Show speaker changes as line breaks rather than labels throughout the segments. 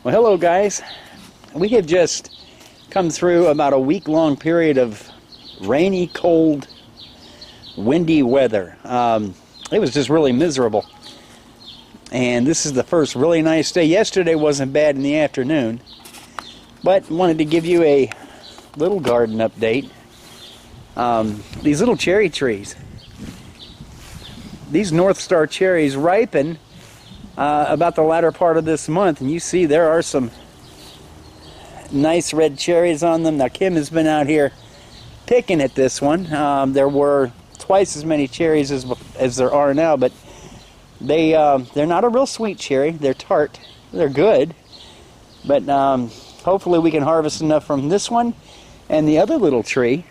Well, hello guys. We have just come through about a week-long period of rainy, cold, windy weather. It was just really miserable. And this is the first really nice day. Yesterday wasn't bad in the afternoon, but wanted to give you a little garden update. These little cherry trees. These North Star cherries ripen about the latter part of this month, and you see there are some nice red cherries on them. Now Kim has been out here picking at this one. There were twice as many cherries as there are now, but they're not a real sweet cherry. They're tart. They're good, but hopefully we can harvest enough from this one and the other little tree,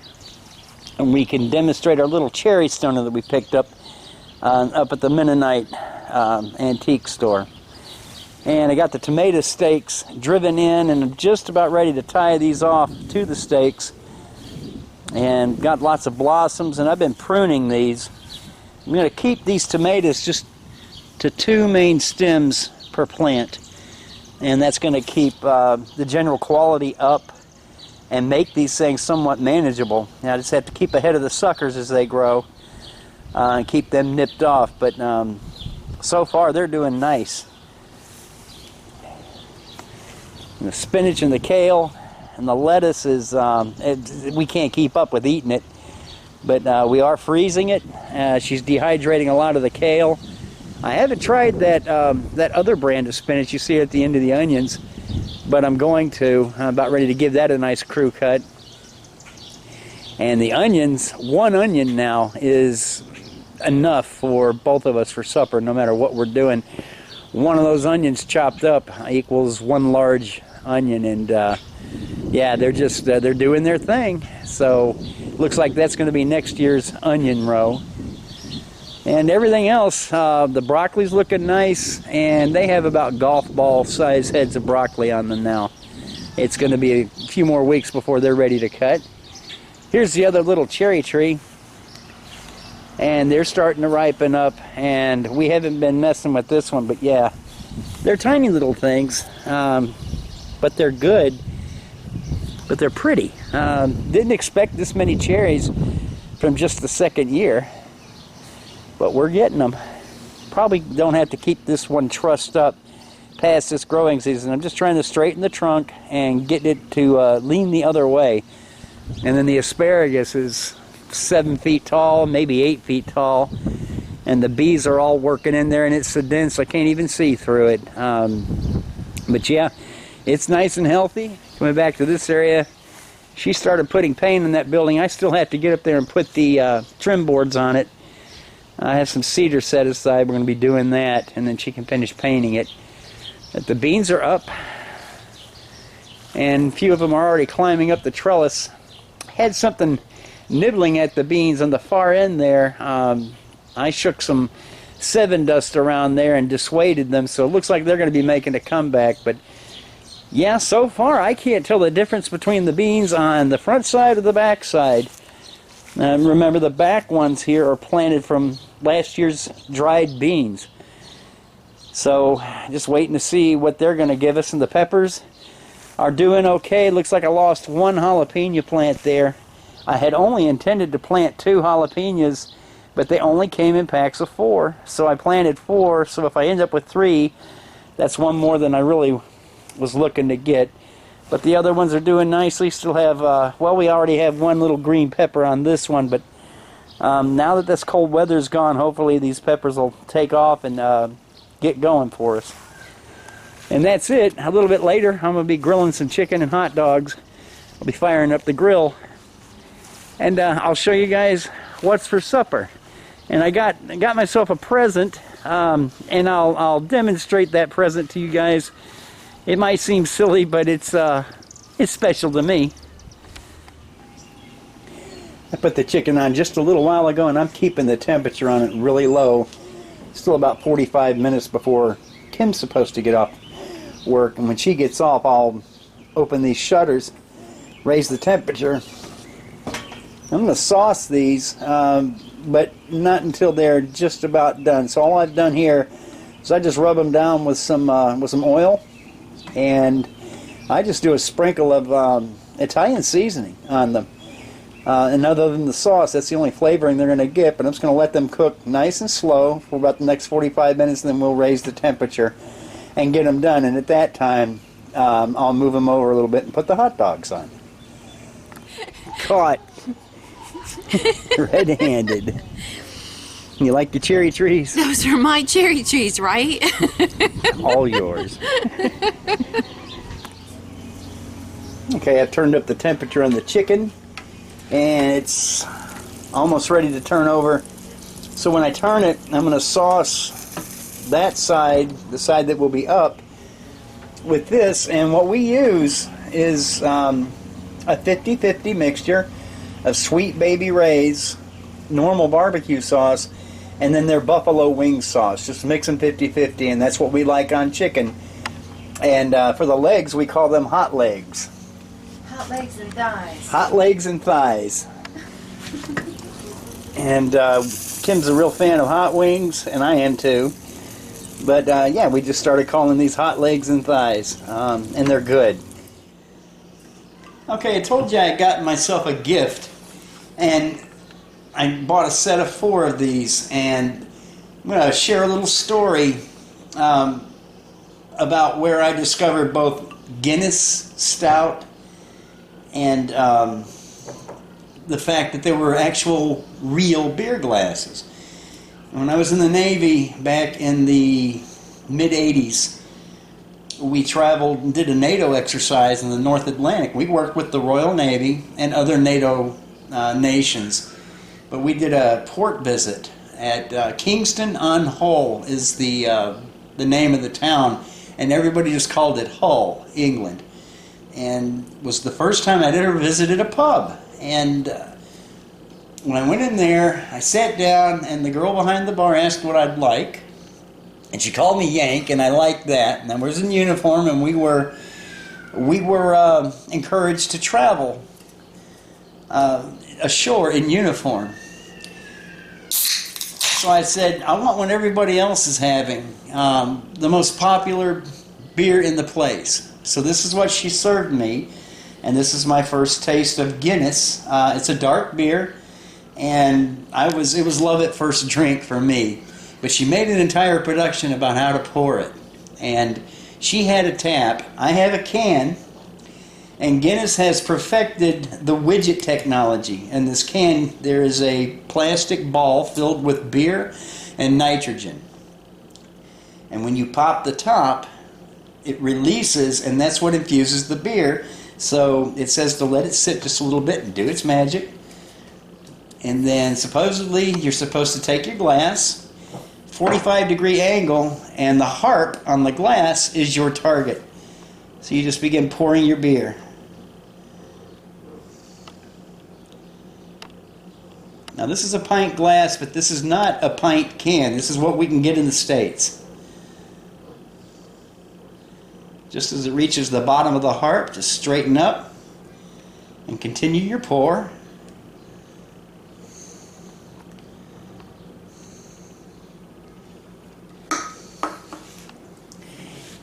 and we can demonstrate our little cherry stoner that we picked up at the Mennonite antique store. And I got the tomato stakes driven in, and I'm just about ready to tie these off to the stakes, and got lots of blossoms, and I've been pruning these. I'm going to keep these tomatoes just to 2 main stems per plant, and that's going to keep the general quality up and make these things somewhat manageable. Now I just have to keep ahead of the suckers as they grow and keep them nipped off, but so far they're doing nice. And the spinach and the kale and the lettuce is, we can't keep up with eating it, but we are freezing it. She's dehydrating a lot of the kale. I haven't tried that other brand of spinach you see at the end of the onions, but I'm going to. I'm about ready to give that a nice crew cut. And the onions, 1 onion now is enough for both of us for supper, no matter what we're doing. One of those onions chopped up equals 1 large onion, and yeah, they're doing their thing. So looks like that's going to be next year's onion row. And everything else, the broccoli's looking nice, and they have about golf ball size heads of broccoli on them now. It's going to be a few more weeks before they're ready to cut. Here's the other little cherry tree, and they're starting to ripen up, and we haven't been messing with this one, but yeah, they're tiny little things, but they're good, but they're pretty. Didn't expect this many cherries from just the second year, but we're getting them. Probably don't have to keep this one trussed up past this growing season. I'm just trying to straighten the trunk and get it to lean the other way. And then the asparagus is 7 feet tall, maybe 8 feet tall, and the bees are all working in there, and it's so dense I can't even see through it. But yeah, it's nice and healthy. Coming back to this area, she started putting paint in that building. I still have to get up there and put the trim boards on it. I have some cedar set aside. We're going to be doing that, and then she can finish painting it. But the beans are up, and a few of them are already climbing up the trellis. Had something nibbling at the beans on the far end there. I shook some 7 dust around there and dissuaded them, so it looks like they're going to be making a comeback. But yeah, so far I can't tell the difference between the beans on the front side or the back side. Remember, the back ones here are planted from last year's dried beans. So just waiting to see what they're going to give us. And the peppers are doing okay. Looks like I lost 1 jalapeno plant there. I had only intended to plant 2 jalapenos, but they only came in packs of 4. So I planted 4, so if I end up with 3, that's 1 more than I really was looking to get. But the other ones are doing nicely. Still have, well, we already have 1 little green pepper on this one, but now that this cold weather's gone, hopefully these peppers will take off and get going for us. And that's it. A little bit later, I'm going to be grilling some chicken and hot dogs. I'll be firing up the grill, and I'll show you guys what's for supper. And I got myself a present, and I'll demonstrate that present to you guys. It might seem silly, but it's special to me. I put the chicken on just a little while ago, and I'm keeping the temperature on it really low. Still about 45 minutes before Kim's supposed to get off work, and when she gets off, I'll open these shutters, raise the temperature. I'm going to sauce these, but not until they're just about done. So all I've done here is I just rub them down with some oil, and I just do a sprinkle of Italian seasoning on them. And other than the sauce, that's the only flavoring they're going to get, but I'm just going to let them cook nice and slow for about the next 45 minutes, and then we'll raise the temperature and get them done. And at that time, I'll move them over a little bit and put the hot dogs on. Caught. Red-handed. You like the cherry trees?
Those are my cherry trees, right?
All yours. Okay, I've turned up the temperature on the chicken, and it's almost ready to turn over. So when I turn it, I'm going to sauce that side, the side that will be up, with this. And what we use is a 50-50 mixture of Sweet Baby Ray's normal barbecue sauce, and then their buffalo wing sauce. Just mix them 50-50, and that's what we like on chicken. And for the legs, we call them hot legs.
Hot legs and thighs.
Hot legs and thighs. And Kim's a real fan of hot wings, and I am too. But yeah, we just started calling these hot legs and thighs, and they're good. Okay, I told you I got myself a gift, and I bought a set of 4 of these, and I'm going to share a little story about where I discovered both Guinness Stout and the fact that there were actual real beer glasses. When I was in the Navy back in the mid-'80s, we traveled and did a NATO exercise in the North Atlantic. We worked with the Royal Navy and other NATO nations. But we did a port visit at Kingston on Hull is the name of the town, and everybody just called it Hull, England. And it was the first time I'd ever visited a pub. And when I went in there, I sat down, and the girl behind the bar asked what I'd like. And she called me Yank, and I liked that. And I was in uniform, and we were encouraged to travel ashore in uniform. So I said, I want what everybody else is having, the most popular beer in the place. So this is what she served me, and this is my first taste of Guinness. It's a dark beer, and it was love at first drink for me. But she made an entire production about how to pour it, and she had a tap. I have a can. And Guinness has perfected the widget technology. In this can, there is a plastic ball filled with beer and nitrogen. And when you pop the top, it releases, and that's what infuses the beer. So it says to let it sit just a little bit and do its magic. And then supposedly you're supposed to take your glass, 45-degree angle, and the harp on the glass is your target. So you just begin pouring your beer. Now this is a pint glass, but this is not a pint can. This is what we can get in the States. Just as it reaches the bottom of the harp, just straighten up and continue your pour.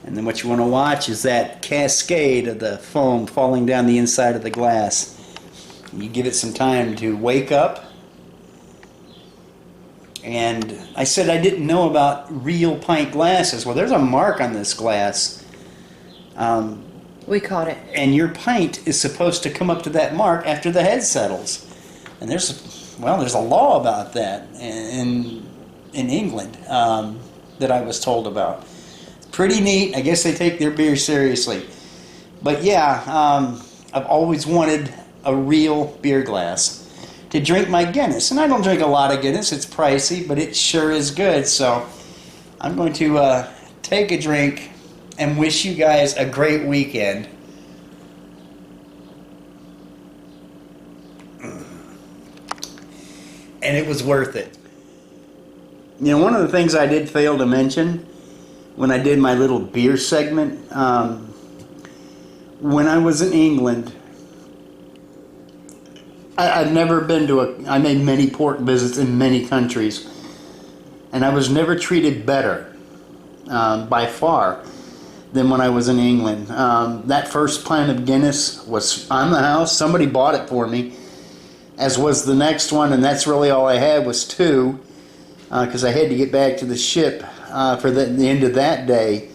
And then what you want to watch is that cascade of the foam falling down the inside of the glass. You give it some time to wake up. And I said I didn't know about real pint glasses. Well, there's a mark on this glass.
We caught it.
And your pint is supposed to come up to that mark after the head settles. And there's a law about that in England that I was told about. Pretty neat. I guess they take their beer seriously. But yeah, I've always wanted a real beer glass to drink my Guinness. And I don't drink a lot of Guinness. It's pricey, but it sure is good. So I'm going to take a drink and wish you guys a great weekend. And it was worth it. You know, one of the things I did fail to mention when I did my little beer segment, when I was in England, I've never been to I made many port visits in many countries, and I was never treated better, by far, than when I was in England. That first plant of Guinness was on the house. Somebody bought it for me, as was the next one, and that's really all I had was two, because I had to get back to the ship for the end of that day.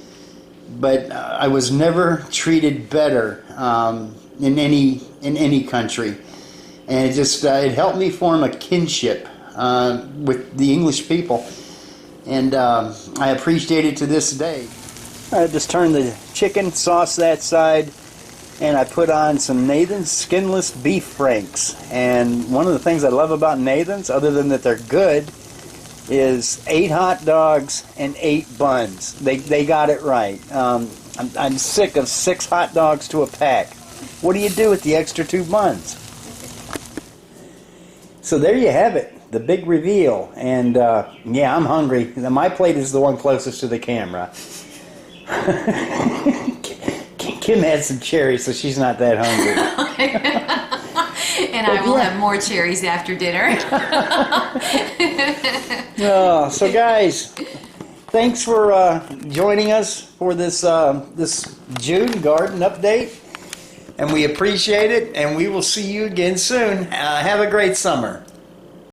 But I was never treated better in any country, and it helped me form a kinship with the English people, and I appreciate it to this day. I just turned the chicken sauce that side, and I put on some Nathan's skinless beef franks. And one of the things I love about Nathan's, other than that they're good, is 8 hot dogs and 8 buns. They got it right. I'm sick of 6 hot dogs to a pack. What do you do with the extra 2 buns? So there you have it, the big reveal. And yeah, I'm hungry. My plate is the one closest to the camera. Kim had some cherries, so she's not that hungry.
And I will have more cherries after dinner.
So guys, thanks for joining us for this June garden update, and we appreciate it, and we will see you again soon. Have a great summer.